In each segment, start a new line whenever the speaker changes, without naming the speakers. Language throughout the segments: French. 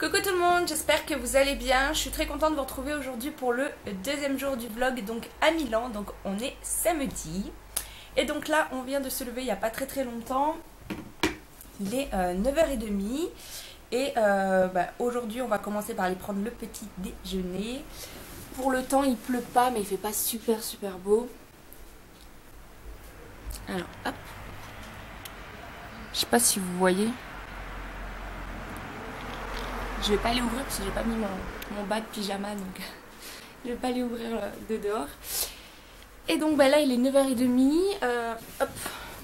Coucou tout le monde, j'espère que vous allez bien. Je suis très contente de vous retrouver aujourd'hui pour le deuxième jour du vlog, donc à Milan. Donc on est samedi. Et donc là, on vient de se lever il n'y a pas très longtemps. Il est 9h30. Et aujourd'hui, on va commencer par aller prendre le petit déjeuner. Pour le temps, il pleut pas, mais il fait pas super beau. Alors, hop. Je sais pas si vous voyez. Je vais pas aller ouvrir parce que j'ai pas mis mon bas de pyjama, donc je vais pas aller ouvrir de dehors. Et donc là il est 9h30. Hop,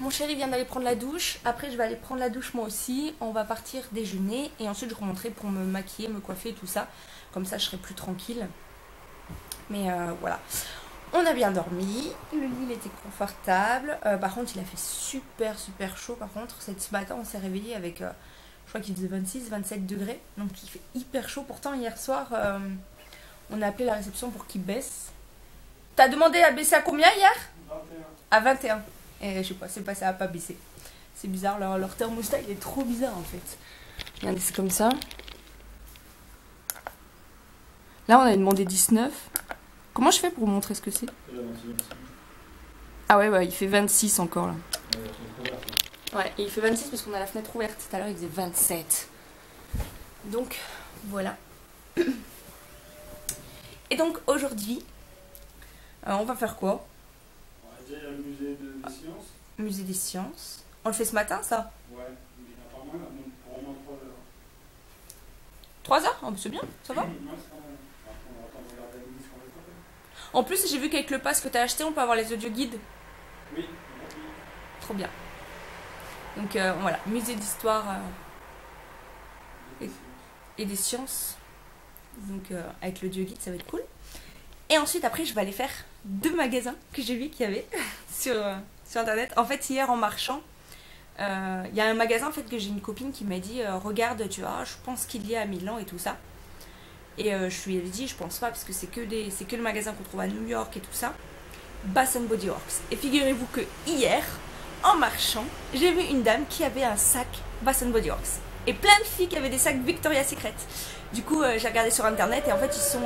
mon chéri vient d'aller prendre la douche. Après je vais aller prendre la douche moi aussi. On va partir déjeuner et ensuite je remonterai pour me maquiller, me coiffer, tout ça. Comme ça je serai plus tranquille. Mais voilà. On a bien dormi, le lit il était confortable. Par contre il a fait super chaud. Par contre ce matin on s'est réveillé avec... je crois qu'il faisait 26-27 degrés, donc il fait hyper chaud. Pourtant hier soir, on a appelé la réception pour qu'il baisse. T'as demandé à baisser à combien hier?
21.
À 21. Et je sais pas, ça a pas baissé. C'est bizarre, leur thermostat il est trop bizarre en fait. Regardez, c'est comme ça. Là on avait demandé 19. Comment je fais pour vous montrer ce que c'est? Ah ouais, il fait 26 encore là. Ouais, et il fait 26 parce qu'on a la fenêtre ouverte. Tout à l'heure, il faisait 27. Donc, voilà. Et donc, aujourd'hui, on va faire quoi?
On va dire le musée des sciences.
Musée des sciences. On le fait ce matin, ça?
Ouais, il n'y en a pas moins, là, donc pour au moins 3 heures.
3 heures? Oh, c'est bien, ça va?
Ouais, c'est pas mal. Après, on va attendre de regarder le ce qu'on va faire.
En plus, j'ai vu qu'avec le pass que tu as acheté, on peut avoir les audio guides.
Oui.
Trop bien. Donc voilà, musée d'histoire et des sciences. Donc avec le guide, ça va être cool. Et ensuite, après, je vais aller faire 2 magasins que j'ai vu qu'il y avait sur internet. En fait, hier en marchant, il y a un magasin en fait que j'ai une copine qui m'a dit regarde, tu vois, je pense qu'il y a à Milan et tout ça. Et je lui ai dit, je pense pas parce que c'est que le magasin qu'on trouve à New York et tout ça. Bath & Body Works. Et figurez-vous que hier, en marchant, j'ai vu une dame qui avait un sac Bath & Body Works. Et plein de filles qui avaient des sacs Victoria's Secret. Du coup, j'ai regardé sur internet et en fait, ils sont...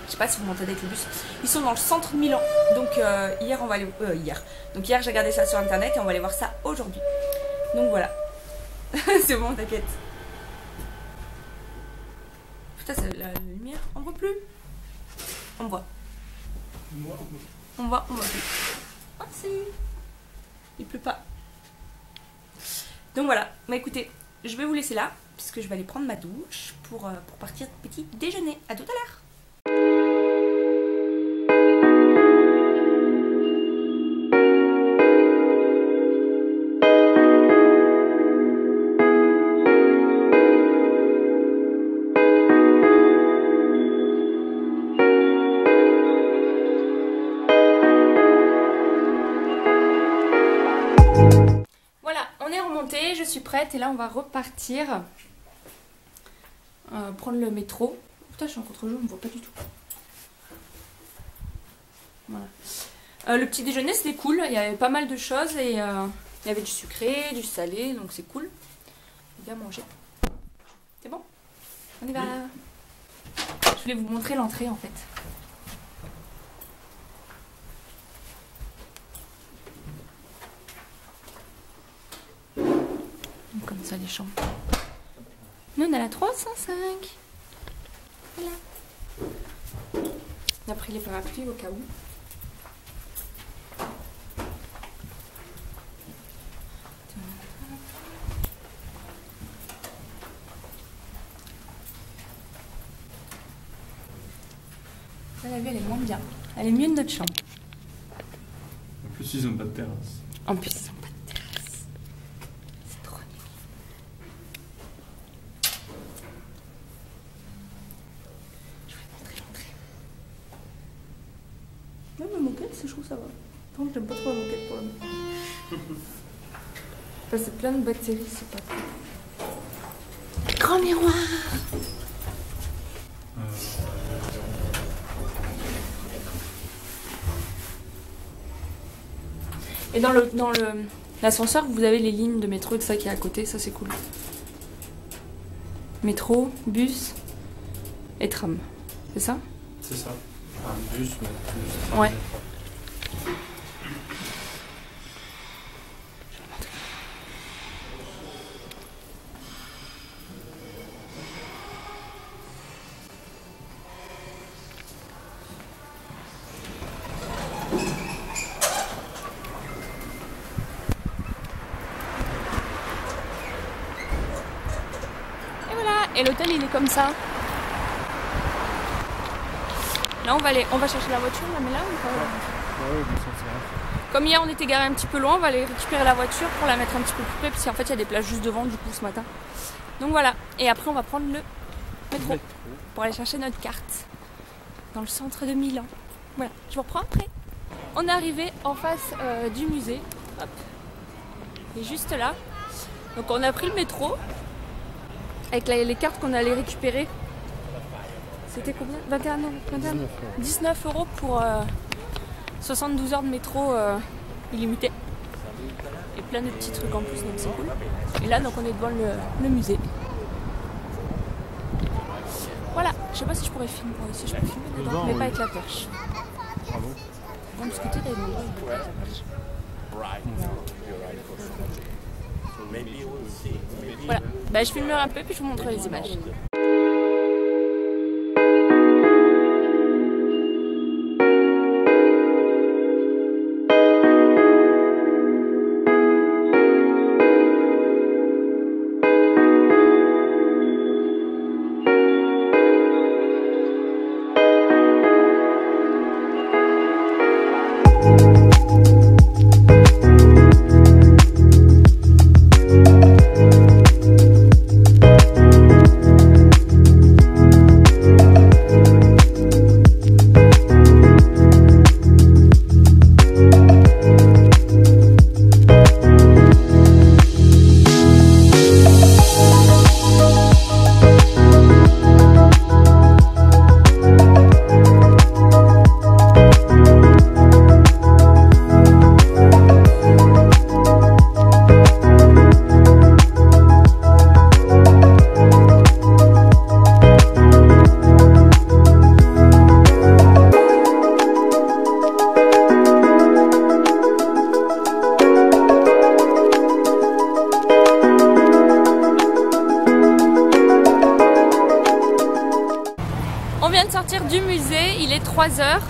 je sais pas si vous m'entendez avec le bus. Ils sont dans le centre de Milan. Donc, hier, on va aller... Donc, hier, j'ai regardé ça sur internet et on va aller voir ça aujourd'hui. Donc, voilà. C'est bon, t'inquiète. Putain, la lumière, on voit plus. On voit. On voit plus. Ah, si. Il pleut pas. Donc voilà, écoutez, je vais vous laisser là, puisque je vais aller prendre ma douche pour partir petit déjeuner. À tout à l'heure. Je suis prête et là on va repartir prendre le métro. Putain, je suis en contre-jour, on me voit pas du tout. Voilà. Le petit déjeuner c'était cool, il y avait pas mal de choses et il y avait du sucré, du salé, donc c'est cool. Bien manger. C'est bon? On y va. Je voulais vous montrer l'entrée en fait. Comme ça les chambres. Nous on a la 305. Voilà. On a pris les parapluies au cas où. Là, la vue elle est moins bien. Elle est mieux de notre chambre.
En plus ils ont pas de terrasse.
En plus ils ont pas de terrasse. C'est trop nul. Je vais montrer l'entrée. Même la moquette, je trouve ça va. Par contre, j'aime pas trop la moquette pour le moment. Enfin, c'est plein de bactéries, c'est pas cool. Grand miroir. Et dans l'ascenseur, vous avez les lignes de métro et tout ça qui est à côté, ça c'est cool. métro, bus et tram. C'est ça?
C'est ça. Un bus, mais plus.
Ouais. Et l'hôtel il est comme ça. Là on va chercher la voiture là, mais là on va...
Ouais, bon, ça, c'est vrai.
Comme hier on était garé un petit peu loin, on va aller récupérer la voiture pour la mettre un petit peu plus près, parce qu'en fait il y a des places juste devant du coup ce matin. Donc voilà, et après on va prendre le métro pour aller chercher notre carte dans le centre de Milan. Voilà, je vous reprends après. On est arrivé en face du musée, hop, et juste là. Donc on a pris le métro. Avec les cartes qu'on allait récupérer, c'était combien? 21 euros, 19 euros pour 72 heures de métro illimité. Et plein de petits trucs en plus, donc c'est cool. Et là, donc on est devant le musée. Voilà, je sais pas si je pourrais filmer, si je peux filmer dedans, mais pas avec la perche.
Bravo.
Bon, parce que tu es avec la perche. Voilà, bah, je filmerai un peu puis je vous montrerai les images. On vient de sortir du musée, il est 3h.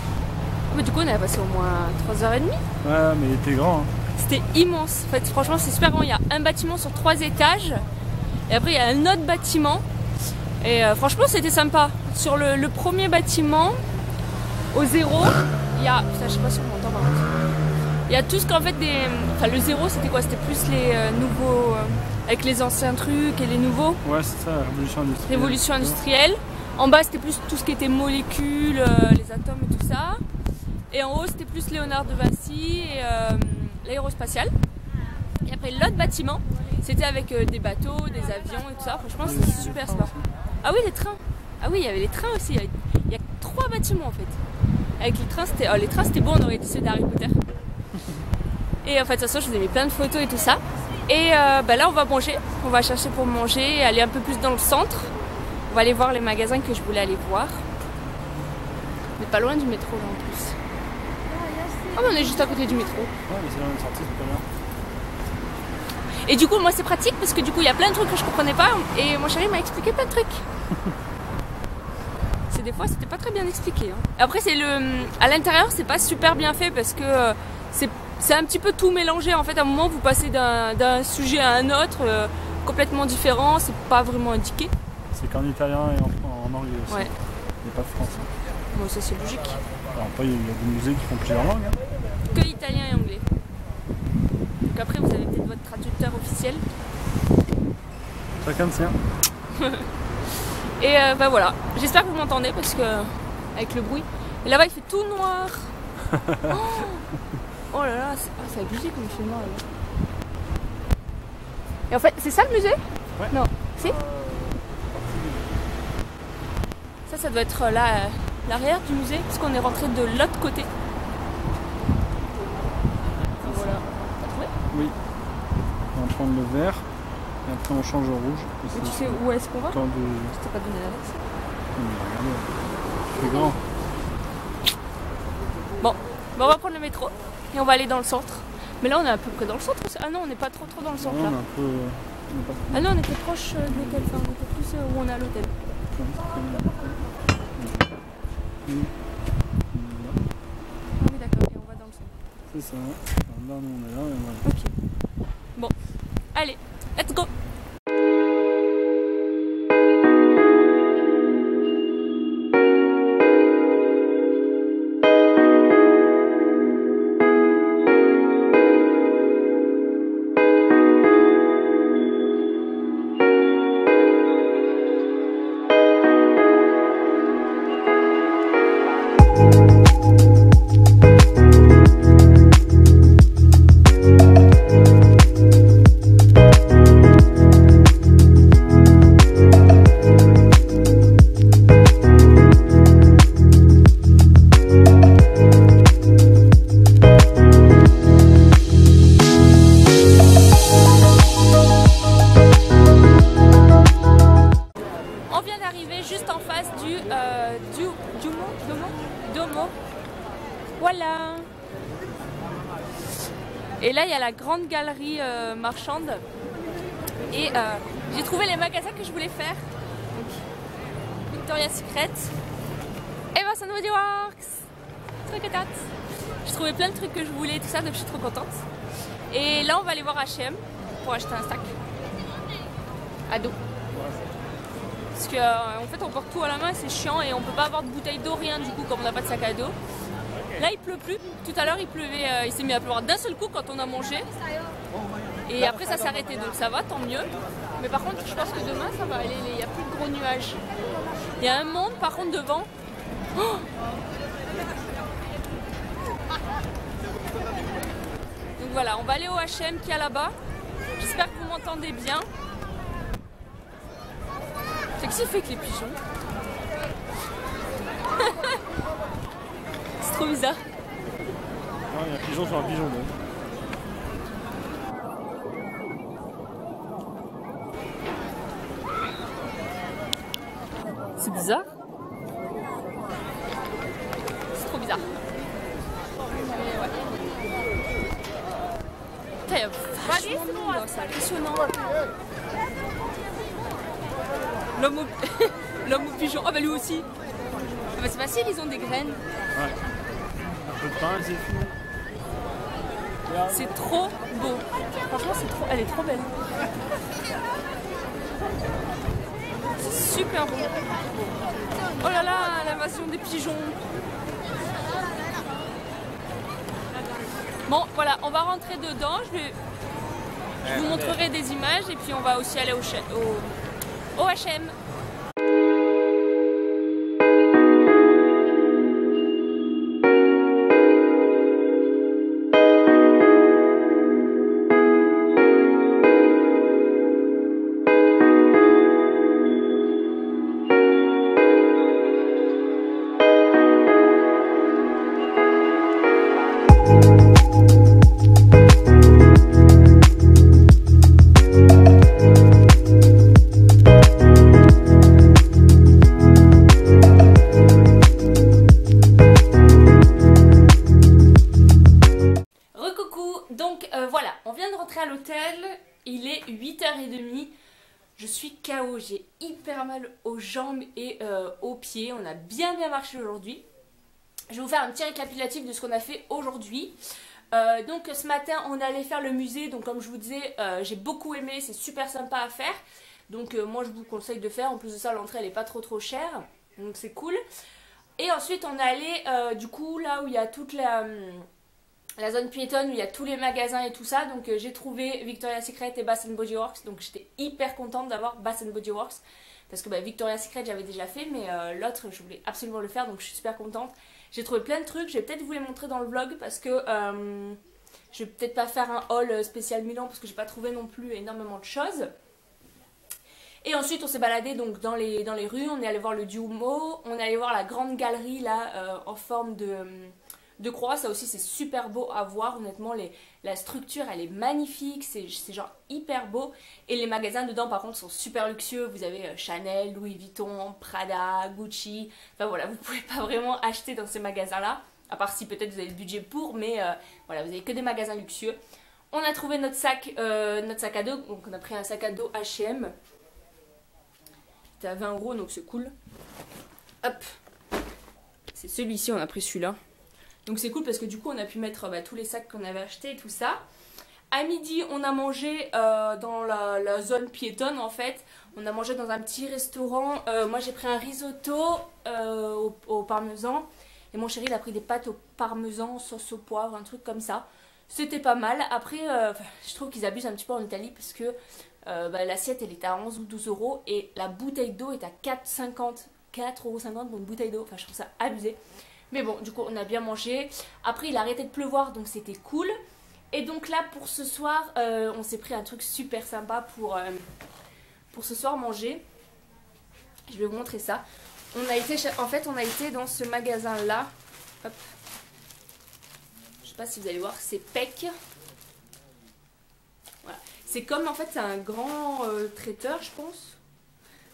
Mais du coup, on a passé au moins 3h30.
Ouais, mais il était grand. Hein.
C'était immense. En fait, franchement, c'est super grand. Il y a un bâtiment sur 3 étages. Et après, il y a un autre bâtiment. Et franchement, c'était sympa. Sur le premier bâtiment, au 0, il y a... Putain, je sais pas si on m'entend par contre. Il y a tout ce qu'en fait des... Enfin, le 0, c'était quoi? C'était plus les nouveaux... avec les anciens trucs et les nouveaux.
Ouais, c'est ça, révolution industrielle.
Révolution industrielle. En bas, c'était plus tout ce qui était molécules, les atomes et tout ça. Et en haut, c'était plus Léonard de Vinci et l'aérospatiale. Et après, l'autre bâtiment, c'était avec des bateaux, des avions et tout ça. Franchement, c'était super sympa. Ah oui, les trains. Ah oui, il y avait les trains aussi. Il y a 3 bâtiments en fait. Avec les trains, c'était bon, on aurait été ceux d'Harry Potter. Et en fait, de toute façon, je vous ai mis plein de photos et tout ça. Et bah là, on va manger. On va chercher pour manger, aller un peu plus dans le centre. On va aller voir les magasins que je voulais aller voir. Mais pas loin du métro là en plus. Ah mais on est juste à côté du métro.
Ouais, mais c'est là on est sorti, c'est pas bien.
Et du coup moi c'est pratique parce que du coup il y a plein de trucs que je comprenais pas. Et mon chéri m'a expliqué plein de trucs. Des fois c'était pas très bien expliqué. Hein. Après c'est à l'intérieur c'est pas super bien fait parce que c'est un petit peu tout mélangé. En fait à un moment vous passez d'un sujet à un autre complètement différent. C'est pas vraiment indiqué.
C'est qu'en italien et en anglais aussi.
Ouais.
Et pas français.
Bon, ça c'est logique.
Alors après, il y a des musées qui font plusieurs langues. Hein.
Que italien et anglais. Donc après, vous avez peut-être votre traducteur officiel.
Chacun de sien.
Et bah voilà. J'espère que vous m'entendez parce que avec le bruit. Et là-bas, il fait tout noir. Oh là là, c'est abusé comme il fait noir. Là. Et en fait, c'est ça le musée?
Ouais.
Non, c'est ça doit être là, l'arrière du musée, parce qu'on est rentré de l'autre côté. Voilà. T'as trouvé?
Oui. On va prendre le verre. Et après on change au rouge.
Mais tu sais où est-ce qu'on va?
Temps de...
Je t'ai pas donné l'adresse.
C'est grand.
Bon, bah on va prendre le métro et on va aller dans le centre. Mais là on est à peu près dans le centre. Ah non, on n'est pas trop dans le centre
Non,
là.
on est un peu... on est pas trop...
Ah non, on était proche de l'hôtel, enfin on était plus où on est à l'hôtel. Ah oui d'accord, et on va dans le centre.
C'est ça. Alors là, nous, on est là et voilà.
Ok. Bon, allez, let's go. Juste en face Domo. Voilà. Et là, il y a la grande galerie marchande. Et j'ai trouvé les magasins que je voulais faire. Donc, Victoria's Secret et Bath & Body Works. Trop contente. J'ai trouvé plein de trucs que je voulais, tout ça, donc je suis trop contente. Et là, on va aller voir H&M pour acheter un sac ado. Parce qu'en fait on porte tout à la main, c'est chiant et on peut pas avoir de bouteille d'eau, rien du coup comme on n'a pas de sac à dos. Là il pleut plus, tout à l'heure il pleuvait, il s'est mis à pleuvoir d'un seul coup quand on a mangé. Et après ça s'est arrêté donc ça va, tant mieux. Mais par contre je pense que demain ça va, il n'y a plus de gros nuages. Il y a un monde par contre devant. Oh, donc voilà, on va aller au H&M qui est là-bas. J'espère que vous m'entendez bien. Qu'est-ce qu'il fait avec les pigeons? C'est trop bizarre.
Ah, il y a un pigeon sur un pigeon. Donc.
C'est bizarre. C'est trop bizarre. Mais ouais. Putain, il y a vachement de monde, c'est impressionnant. L'homme au pigeon. Ah bah lui aussi. Ah bah c'est facile, ils ont des graines.
Ouais. Un peu de pain, c'est fou.
C'est trop beau. Franchement, elle est trop belle. C'est super beau. Oh là là, l'invasion des pigeons. Bon, voilà, on va rentrer dedans. Je vous montrerai des images et puis on va aussi aller au H&M. Voilà, on vient de rentrer à l'hôtel, il est 8h30, je suis KO, j'ai hyper mal aux jambes et aux pieds, on a bien marché aujourd'hui. Je vais vous faire un petit récapitulatif de ce qu'on a fait aujourd'hui. Donc ce matin on est allé faire le musée, donc comme je vous disais, j'ai beaucoup aimé, c'est super sympa à faire. Donc moi je vous conseille de faire, en plus de ça l'entrée elle est pas trop chère, donc c'est cool. Et ensuite on est allé du coup là où il y a toute la zone piétonne où il y a tous les magasins et tout ça. Donc j'ai trouvé Victoria's Secret et Bath & Body Works. Donc j'étais hyper contente d'avoir Bath & Body Works. Parce que Victoria's Secret j'avais déjà fait, mais l'autre je voulais absolument le faire. Donc je suis super contente. J'ai trouvé plein de trucs, je vais peut-être vous les montrer dans le vlog. Parce que je vais peut-être pas faire un haul spécial Milan. Parce que j'ai pas trouvé non plus énormément de choses. Et ensuite on s'est baladé donc dans les rues. On est allé voir le Duomo. On est allé voir la grande galerie là en forme de croix. Ça aussi c'est super beau à voir, honnêtement la structure elle est magnifique, c'est genre hyper beau. Et les magasins dedans par contre sont super luxueux, vous avez Chanel, Louis Vuitton, Prada, Gucci, enfin voilà, vous pouvez pas vraiment acheter dans ces magasins là, à part si peut-être vous avez le budget pour, mais voilà, vous avez que des magasins luxueux. On a trouvé notre sac à dos, donc on a pris un sac à dos H&M, c'était à 20 € donc c'est cool. Hop, c'est celui-ci, on a pris celui-là. Donc c'est cool parce que du coup on a pu mettre tous les sacs qu'on avait achetés et tout ça. À midi on a mangé dans la zone piétonne en fait. On a mangé dans un petit restaurant. Moi j'ai pris un risotto au parmesan. Et mon chéri il a pris des pâtes au parmesan, sauce au poivre, un truc comme ça. C'était pas mal. Après je trouve qu'ils abusent un petit peu en Italie parce que l'assiette elle est à 11 ou 12 € et la bouteille d'eau est à 4,50 € pour une bouteille d'eau. Enfin je trouve ça abusé. Mais bon, du coup, on a bien mangé. Après, il a arrêté de pleuvoir, donc c'était cool. Et donc là, pour ce soir, on s'est pris un truc super sympa pour ce soir manger. Je vais vous montrer ça. En fait, on a été dans ce magasin-là. Hop. Je sais pas si vous allez voir, c'est Pec. Voilà. C'est comme, en fait, c'est un grand traiteur, je pense.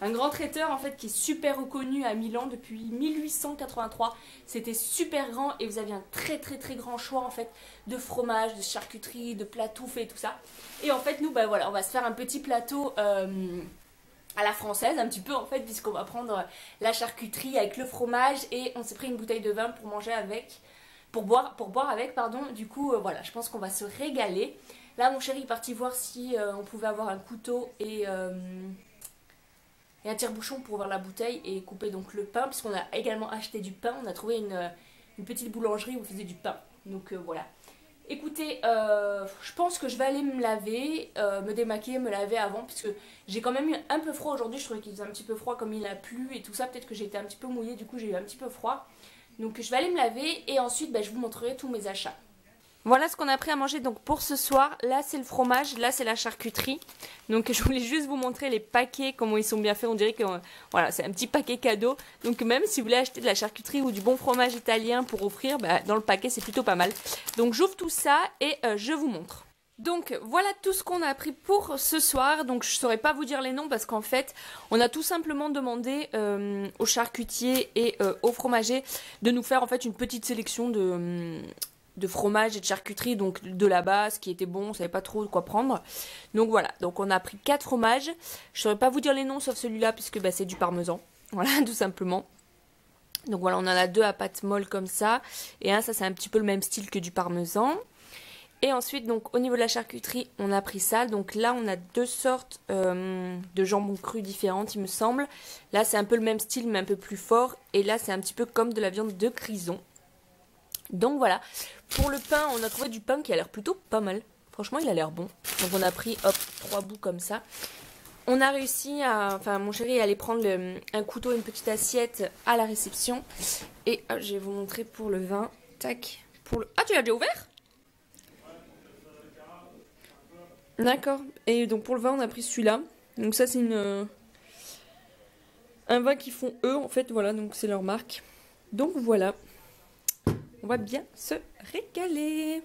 Un grand traiteur en fait qui est super reconnu à Milan depuis 1883. C'était super grand et vous aviez un très grand choix en fait de fromage, de charcuterie, de plats tout faits et tout ça. Et en fait nous voilà, on va se faire un petit plateau à la française un petit peu en fait, puisqu'on va prendre la charcuterie avec le fromage et on s'est pris une bouteille de vin pour manger avec, pour boire avec pardon. Du coup voilà, je pense qu'on va se régaler. Là mon chéri est parti voir si on pouvait avoir un couteau et un tire-bouchon pour ouvrir la bouteille et couper donc le pain, puisqu'on a également acheté du pain. On a trouvé une petite boulangerie où on faisait du pain. Donc voilà. Écoutez, je pense que je vais aller me laver, me démaquiller, me laver avant, puisque j'ai quand même eu un peu froid aujourd'hui. Je trouvais qu'il faisait un petit peu froid comme il a plu et tout ça. Peut-être que j'ai été un petit peu mouillée, du coup j'ai eu un petit peu froid. Donc je vais aller me laver et ensuite je vous montrerai tous mes achats. Voilà ce qu'on a pris à manger donc pour ce soir. Là c'est le fromage, là c'est la charcuterie. Donc je voulais juste vous montrer les paquets, comment ils sont bien faits. On dirait que voilà, c'est un petit paquet cadeau. Donc même si vous voulez acheter de la charcuterie ou du bon fromage italien pour offrir, dans le paquet c'est plutôt pas mal. Donc j'ouvre tout ça et je vous montre. Donc voilà tout ce qu'on a appris pour ce soir. Donc je saurais pas vous dire les noms parce qu'en fait on a tout simplement demandé au charcutier et au fromager de nous faire en fait une petite sélection de fromage et de charcuterie, donc de la base qui était bon, on savait pas trop quoi prendre. Donc voilà, donc on a pris 4 fromages. Je saurais pas vous dire les noms sauf celui-là puisque c'est du parmesan. Voilà, tout simplement. Donc voilà, on en a 2 à pâte molle comme ça. Et ça c'est un petit peu le même style que du parmesan. Et ensuite, donc au niveau de la charcuterie, on a pris ça. Donc là, on a 2 sortes de jambon cru différentes, il me semble. Là, c'est un peu le même style, mais un peu plus fort. Et là, c'est un petit peu comme de la viande de crison. Donc voilà, pour le pain, on a trouvé du pain qui a l'air plutôt pas mal. Franchement, il a l'air bon. Donc on a pris, hop, 3 bouts comme ça. On a réussi à... Enfin, mon chéri est allé prendre un couteau et une petite assiette à la réception. Et hop, je vais vous montrer pour le vin. Tac. Ah, tu l'as déjà ouvert? D'accord. Et donc pour le vin, on a pris celui-là. Donc ça, c'est un vin qu'ils font eux, en fait. Voilà, donc c'est leur marque. Donc voilà. On va bien se régaler.